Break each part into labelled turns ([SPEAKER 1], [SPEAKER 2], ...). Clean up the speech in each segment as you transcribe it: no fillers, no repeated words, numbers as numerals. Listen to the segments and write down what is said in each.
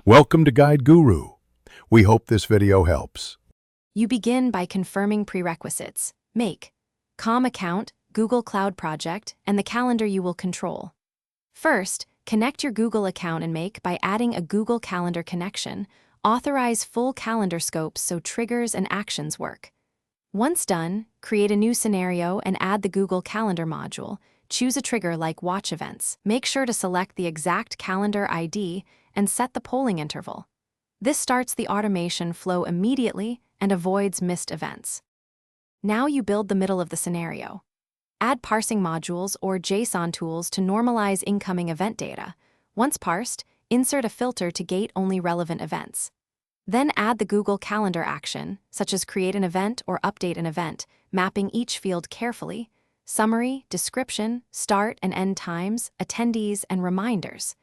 [SPEAKER 1] Welcome to Guide Guru. We hope this video helps.
[SPEAKER 2] You begin by confirming prerequisites: Make, Com account, Google Cloud project, and the calendar you will control. First, connect your Google account in Make by adding a Google Calendar connection. Authorize full calendar scopes so triggers and actions work. Once done, create a new scenario and add the Google Calendar module. Choose a trigger like Watch Events. Make sure to select the exact calendar ID and set the polling interval. This starts the automation flow immediately and avoids missed events. Now you build the middle of the scenario. Add parsing modules or JSON tools to normalize incoming event data. Once parsed, insert a filter to gate only relevant events. Then add the Google Calendar action, such as create an event or update an event, mapping each field carefully: summary, description, start and end times, attendees, and reminders.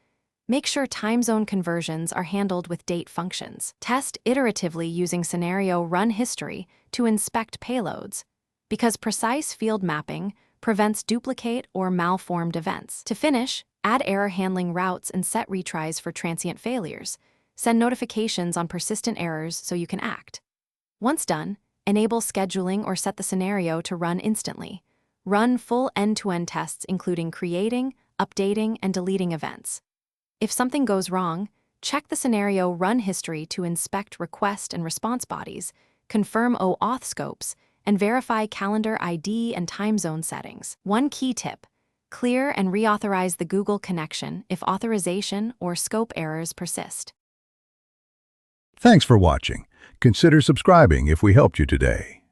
[SPEAKER 2] Make sure time zone conversions are handled with date functions. Test iteratively using scenario run history to inspect payloads, because precise field mapping prevents duplicate or malformed events. To finish, add error handling routes and set retries for transient failures. Send notifications on persistent errors so you can act. Once done, enable scheduling or set the scenario to run instantly. Run full end-to-end tests including creating, updating, and deleting events. If something goes wrong, check the scenario run history to inspect request and response bodies, confirm OAuth scopes, and verify calendar ID and time zone settings. One key tip: clear and reauthorize the Google connection if authorization or scope errors persist.
[SPEAKER 1] Thanks for watching. Consider subscribing if we helped you today.